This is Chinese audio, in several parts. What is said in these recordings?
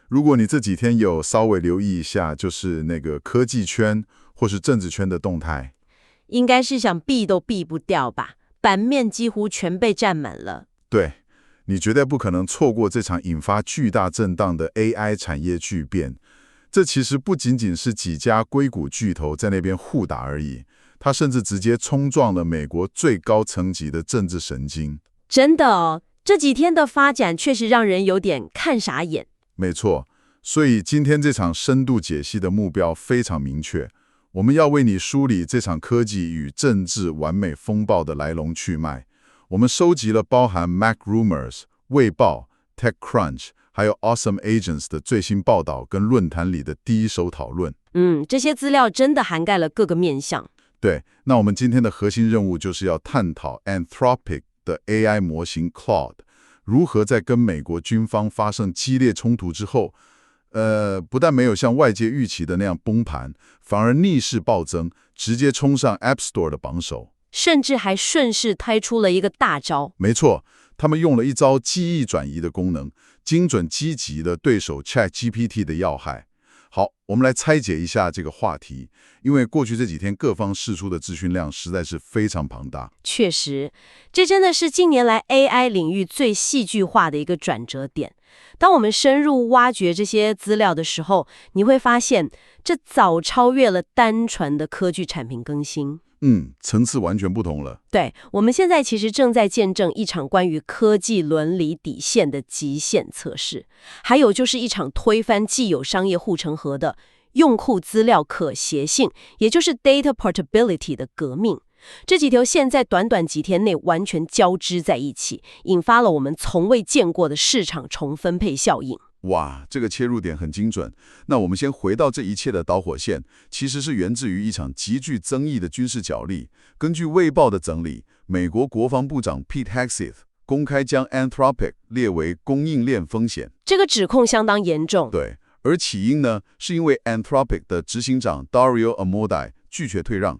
如果你这几天有稍微留意一下，就是那个科技圈或是政治圈的动态，应该是想避都避不掉吧，版面几乎全被占满了。对，你绝对不可能错过这场引发巨大震荡的 AI 产业巨变。这其实不仅仅是几家硅谷巨头在那边互打而已，它甚至直接冲撞了美国最高层级的政治神经。真的哦，这几天的发展确实让人有点看傻眼。没错，所以今天这场深度解析的目标非常明确，我们要为你梳理这场科技与政治完美风暴的来龙去脉。我们收集了包含 MacRumors、卫报、TechCrunch 还有 Awesome Agents 的最新报道跟论坛里的第一手讨论。这些资料真的涵盖了各个面向。对，那我们今天的核心任务就是要探讨 Anthropic 的 AI 模型 Claude 如何在跟美国军方发生激烈冲突之后，不但没有像外界预期的那样崩盘，反而逆势暴增，直接冲上 App Store 的榜首，甚至还顺势开出了一个大招。没错，他们用了一招记忆转移的功能，精准击击了对手 ChatGPT 的要害。好，我们来拆解一下这个话题，因为过去这几天各方释出的资讯量实在是非常庞大。确实，这真的是近年来 AI 领域最戏剧化的一个转折点。当我们深入挖掘这些资料的时候，你会发现，这早超越了单纯的科技产品更新。层次完全不同了。对，我们现在其实正在见证一场关于科技伦理底线的极限测试，还有就是一场推翻既有商业护城河的用户资料可携性，也就是 data portability 的革命。这几条线在短短几天内完全交织在一起，引发了我们从未见过的市场重分配效应。哇，这个切入点很精准。那我们先回到这一切的导火线，其实是源自于一场极具争议的军事角力。根据卫报的整理，美国国防部长 Pete Hegseth 公开将 Anthropic 列为供应链风险。这个指控相当严重。对，而起因呢，是因为 Anthropic 的执行长 Dario Amodei 拒绝退让。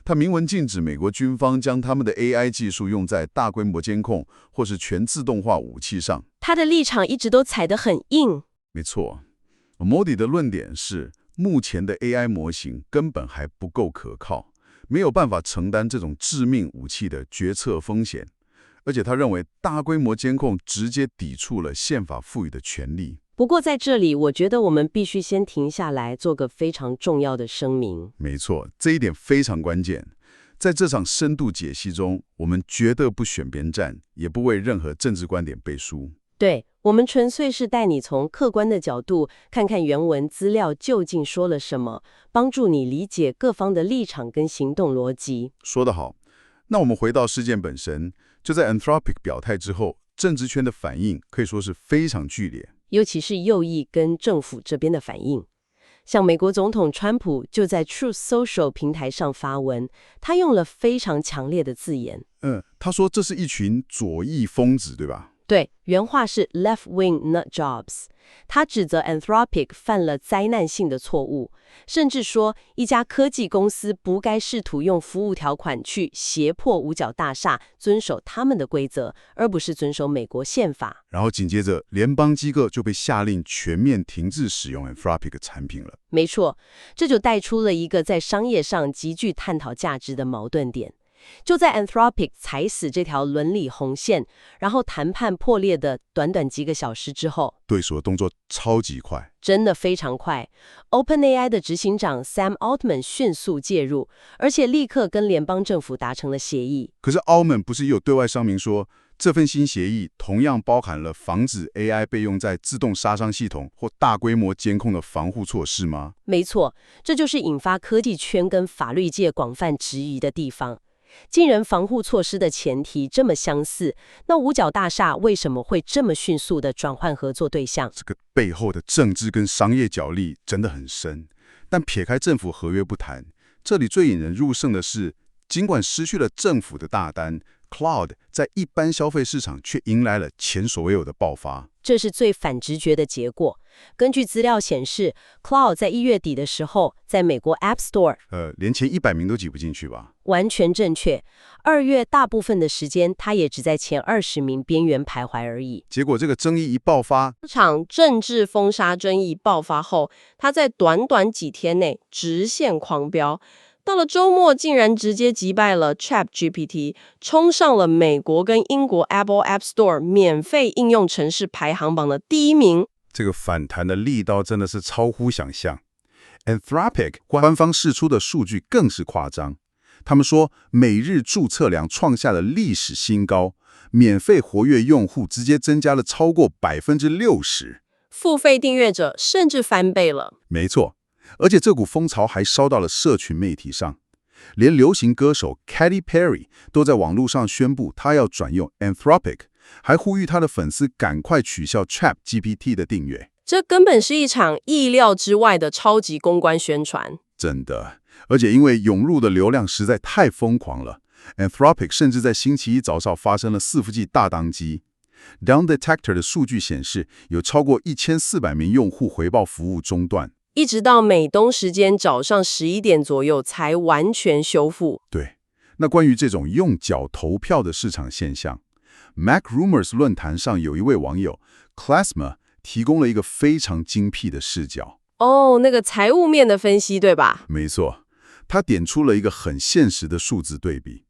他明文禁止美国军方将他们的 AI 技术用在大规模监控或是全自动化武器上。他的立场一直都踩得很硬。没错 ，Amodei 的论点是，目前的 AI 模型根本还不够可靠，没有办法承担这种致命武器的决策风险。而且他认为大规模监控直接抵触了宪法赋予的权利。不过在这里，我觉得我们必须先停下来，做个非常重要的声明。没错，这一点非常关键。在这场深度解析中，我们绝对不选边站，也不为任何政治观点背书。对，我们纯粹是带你从客观的角度看看原文资料究竟说了什么，帮助你理解各方的立场跟行动逻辑。说得好。那我们回到事件本身，就在 Anthropic 表态之后，政治圈的反应可以说是非常剧烈。尤其是右翼跟政府这边的反应。像美国总统川普就在 Truth Social 平台上发文，他用了非常强烈的字眼。他说这是一群左翼疯子，对吧？对，原话是 left-wing nut jobs。他指责 Anthropic 犯了灾难性的错误，甚至说一家科技公司不该试图用服务条款去胁迫五角大厦遵守他们的规则，而不是遵守美国宪法。然后紧接着，联邦机构就被下令全面停止使用 Anthropic 产品了。没错，这就带出了一个在商业上极具探讨价值的矛盾点。就在 Anthropic 踩死这条伦理红线，然后谈判破裂的短短几个小时之后，对手的动作超级快，真的非常快。OpenAI 的执行长 Sam Altman 迅速介入，而且立刻跟联邦政府达成了协议。可是 Altman 不是也有对外声明说，这份新协议同样包含了防止 AI 被用在自动杀伤系统或大规模监控的防护措施吗？没错，这就是引发科技圈跟法律界广泛质疑的地方。既然防护措施的前提这么相似，那五角大厦为什么会这么迅速地转换合作对象？这个背后的政治跟商业角力真的很深。但撇开政府合约不谈，这里最引人入胜的是，尽管失去了政府的大单 Cloud 在一般消费市场却迎来了前所未有的爆发。这是最反直觉的结果。根据资料显示 ，Cloud 在1月底的时候，在美国 App Store 连前100名都挤不进去吧？完全正确。2月大部分的时间，它也只在前20名边缘徘徊而已。结果这个争议一爆发，这场政治封杀争议爆发后，它在短短几天内直线狂飙。到了周末，竟然直接击败了 ChatGPT， 冲上了美国跟英国 Apple App Store 免费应用程式排行榜的第1名。这个反弹的力道真的是超乎想象。Anthropic 官方释出的数据更是夸张，他们说每日注册量创下了历史新高，免费活跃用户直接增加了超过60%，付费订阅者甚至翻倍了。没错。而且这股风潮还烧到了社群媒体上，连流行歌手 Katy Perry 都在网络上宣布他要转用 Anthropic， 还呼吁他的粉丝赶快取消 ChatGPT 的订阅。这根本是一场意料之外的超级公关宣传。真的，而且因为涌入的流量实在太疯狂了， Anthropic 甚至在星期一早上发生了伺服器大宕机。Down Detector 的数据显示，有超过1400名用户回报服务中断。一直到美东时间早上11点左右才完全修复。对，那关于这种用脚投票的市场现象， MacRumors 论坛上有一位网友 Klasma 提供了一个非常精辟的视角。那个财务面的分析，对吧？没错，他点出了一个很现实的数字对比。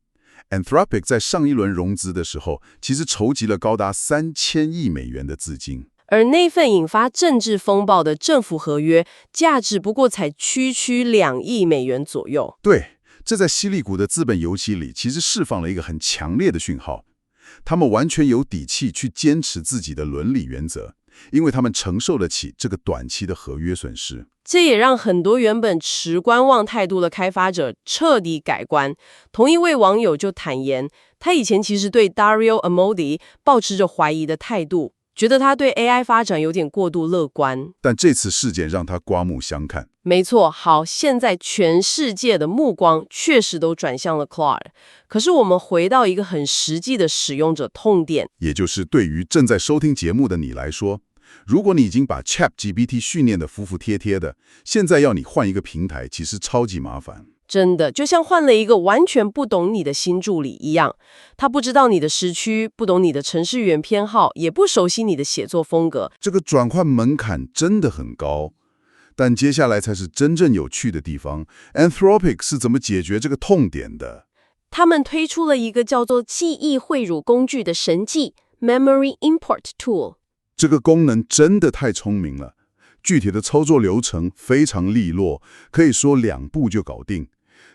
Anthropic 在上一轮融资的时候，其实筹集了高达3000亿美元的资金。而那份引发政治风暴的政府合约，价值不过才区2亿美元左右。对，这在犀利股的资本游戏里，其实释放了一个很强烈的讯号。他们完全有底气去坚持自己的伦理原则，因为他们承受得起这个短期的合约损失。这也让很多原本持观望态度的开发者彻底改观。同一位网友就坦言，他以前其实对 Dario Amodei 抱持着怀疑的态度，觉得他对 AI 发展有点过度乐观。但这次事件让他刮目相看。没错，好，现在全世界的目光确实都转向了 Claude。可是我们回到一个很实际的使用者痛点，也就是对于正在收听节目的你来说，如果你已经把 ChatGPT 训练得服服帖帖的，现在要你换一个平台，其实超级麻烦。真的就像换了一个完全不懂你的新助理一样，他不知道你的时区，不懂你的程式语言偏好，也不熟悉你的写作风格。这个转换门槛真的很高。但接下来才是真正有趣的地方， Anthropic 是怎么解决这个痛点的？他们推出了一个叫做记忆汇入工具的神技 Memory Import Tool。 这个功能真的太聪明了，具体的操作流程非常利落，可以说2步就搞定。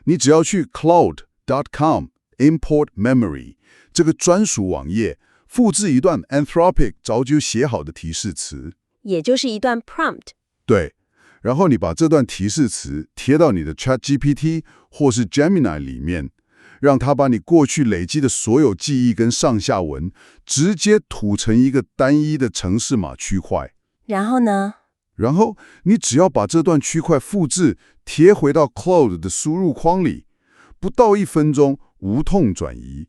你只要去 cloud.com import memory 这个专属网页，复制一段 Anthropic 早就写好的提示词，也就是一段 prompt。对，然后你把这段提示词贴到你的 ChatGPT 或是 Gemini 里面，让它把你过去累积的所有记忆跟上下文直接吐成一个单一的程式码区块。然后呢？然后你只要把这段区块复制贴回到 Cloud 的输入框里，不到1分钟无痛转移，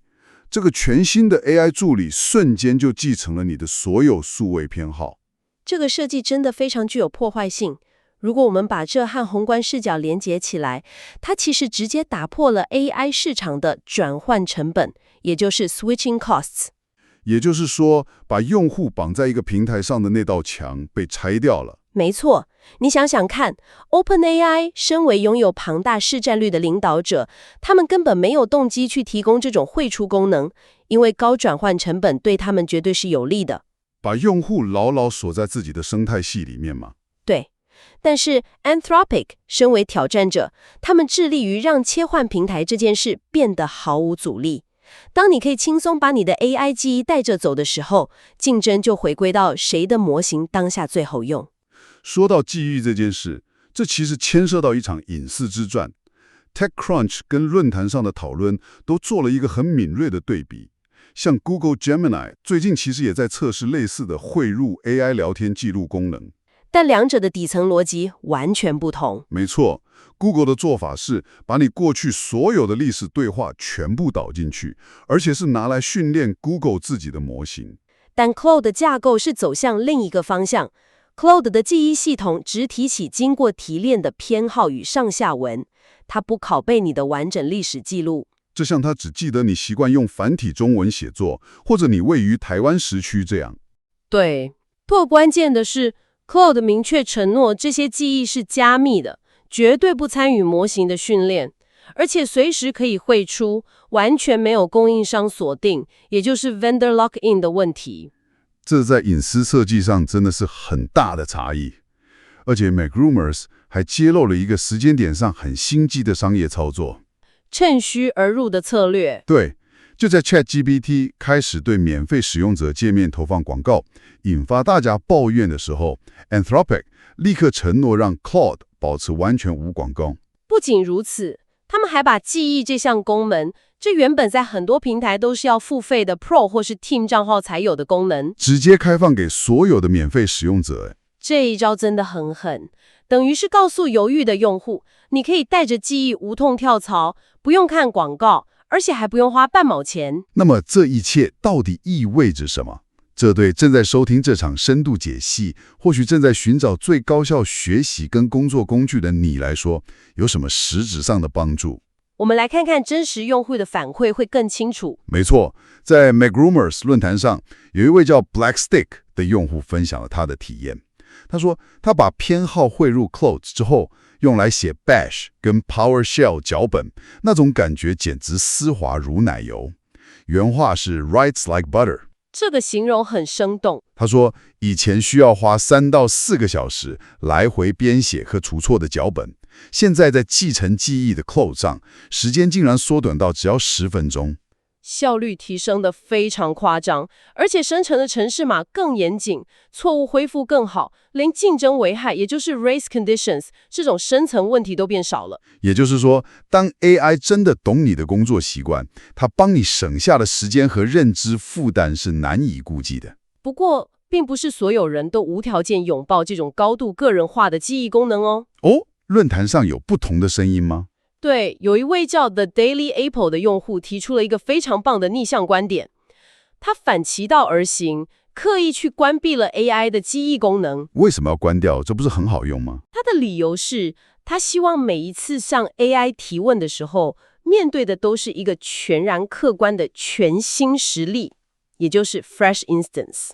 这个全新的 AI 助理瞬间就继承了你的所有数位偏好。这个设计真的非常具有破坏性。如果我们把这和宏观视角连接起来，它其实直接打破了 AI 市场的转换成本，也就是 switching costs。也就是说，把用户绑在一个平台上的那道墙被拆掉了。没错，你想想看 ，OpenAI 身为拥有庞大市占率的领导者，他们根本没有动机去提供这种汇出功能，因为高转换成本对他们绝对是有利的。把用户牢牢锁在自己的生态系里面嘛。对，但是 Anthropic 身为挑战者，他们致力于让切换平台这件事变得毫无阻力。当你可以轻松把你的 AI 记忆带着走的时候，竞争就回归到谁的模型当下最好用。说到记忆这件事，这其实牵涉到一场隐私之战。TechCrunch 跟论坛上的讨论都做了一个很敏锐的对比。像 Google Gemini 最近其实也在测试类似的汇入 AI 聊天记录功能。但两者的底层逻辑完全不同。没错 Google 的做法是把你过去所有的历史对话全部导进去，而且是拿来训练 Google 自己的模型。但 Claude 的架构是走向另一个方向。Claude 的记忆系统只提起经过提炼的偏好与上下文，它不拷贝你的完整历史记录。就像它只记得你习惯用繁体中文写作，或者你位于台湾时区这样。对，不关键的是 Claude 明确承诺这些记忆是加密的，绝对不参与模型的训练，而且随时可以汇出，完全没有供应商锁定，也就是 vendor lock-in 的问题。这在隐私设计上真的是很大的差异。而且 MacRumors 还揭露了一个时间点上很心机的商业操作，趁虚而入的策略。对，就在 ChatGPT 开始对免费使用者界面投放广告，引发大家抱怨的时候， Anthropic 立刻承诺让 Claude 保持完全无广告。不仅如此，他们还把记忆这项功能，这原本在很多平台都是要付费的 Pro 或是 Team 账号才有的功能，直接开放给所有的免费使用者。这一招真的很狠，等于是告诉犹豫的用户，你可以带着记忆无痛跳槽，不用看广告，而且还不用花半毛钱。那么这一切到底意味着什么？这对正在收听这场深度解析，或许正在寻找最高效学习跟工作工具的你来说，有什么实质上的帮助？我们来看看真实用户的反馈会更清楚。没错，在 MacRumors 论坛上，有一位叫 Blackstick 的用户分享了他的体验。他说，他把偏好汇入 Claude 之后，用来写 Bash 跟 PowerShell 脚本，那种感觉简直丝滑如奶油。原话是 "writes like butter"。这个形容很生动。他说，以前需要花3到4个小时来回编写和除错的脚本，现在在继承记忆的 Claude 上，时间竟然缩短到只要10分钟。效率提升得非常夸张，而且生成的程式码更严谨，错误恢复更好，连竞争危害，也就是 race conditions 这种深层问题都变少了。也就是说，当 AI 真的懂你的工作习惯，它帮你省下的时间和认知负担是难以估计的。不过，并不是所有人都无条件拥抱这种高度个人化的记忆功能哦。论坛上有不同的声音吗？对，有一位叫 The Daily Apple 的用户提出了一个非常棒的逆向观点，他反其道而行，刻意去关闭了 AI 的记忆功能。为什么要关掉？这不是很好用吗？他的理由是，他希望每一次向 AI 提问的时候，面对的都是一个全然客观的全新实例，也就是 fresh instance。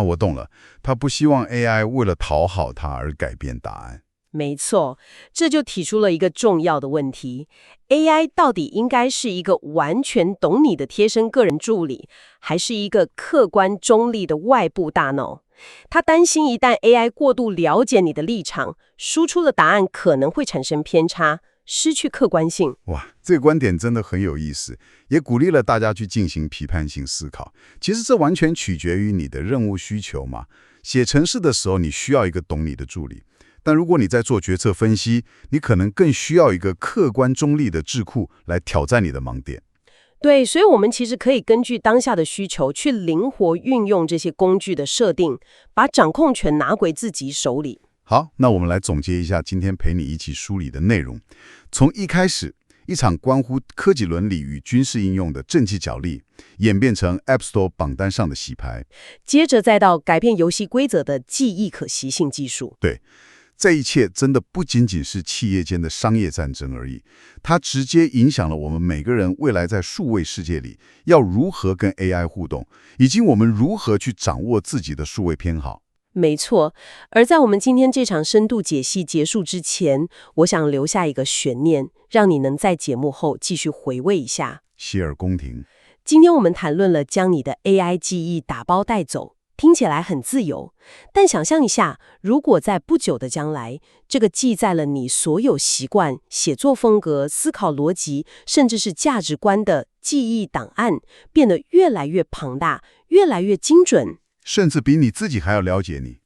我懂了，他不希望 AI 为了讨好他而改变答案。没错，这就提出了一个重要的问题 ：AI 到底应该是一个完全懂你的贴身个人助理，还是一个客观中立的外部大脑？他担心一旦 AI 过度了解你的立场，输出的答案可能会产生偏差，失去客观性。哇，这个观点真的很有意思，也鼓励了大家去进行批判性思考。其实这完全取决于你的任务需求嘛。写程式的时候，你需要一个懂你的助理。但如果你在做决策分析，你可能更需要一个客观中立的智库来挑战你的盲点。对，所以我们其实可以根据当下的需求去灵活运用这些工具的设定，把掌控权拿回自己手里。好，那我们来总结一下今天陪你一起梳理的内容。从一开始，一场关乎科技伦理与军事应用的正气角力，演变成 App Store 榜单上的洗牌，接着再到改变游戏规则的记忆可习性技术。对。这一切真的不仅仅是企业间的商业战争而已，它直接影响了我们每个人未来在数位世界里要如何跟 AI 互动，以及我们如何去掌握自己的数位偏好。没错，而在我们今天这场深度解析结束之前，我想留下一个悬念，让你能在节目后继续回味一下。洗耳恭听。今天我们谈论了将你的 AI 记忆打包带走。听起来很自由，但想象一下，如果在不久的将来，这个记载了你所有习惯、写作风格、思考逻辑，甚至是价值观的记忆档案，变得越来越庞大、越来越精准，甚至比你自己还要了解你。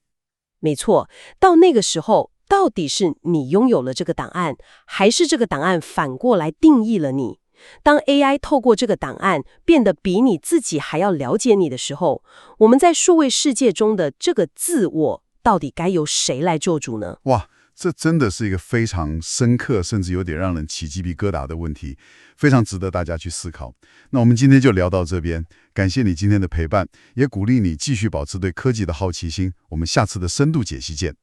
没错，到那个时候，到底是你拥有了这个档案，还是这个档案反过来定义了你？当 AI 透过这个档案变得比你自己还要了解你的时候，我们在数位世界中的这个自我到底该由谁来做主呢？哇，这真的是一个非常深刻，甚至有点让人起鸡皮疙瘩的问题，非常值得大家去思考。那我们今天就聊到这边，感谢你今天的陪伴，也鼓励你继续保持对科技的好奇心。我们下次的深度解析见。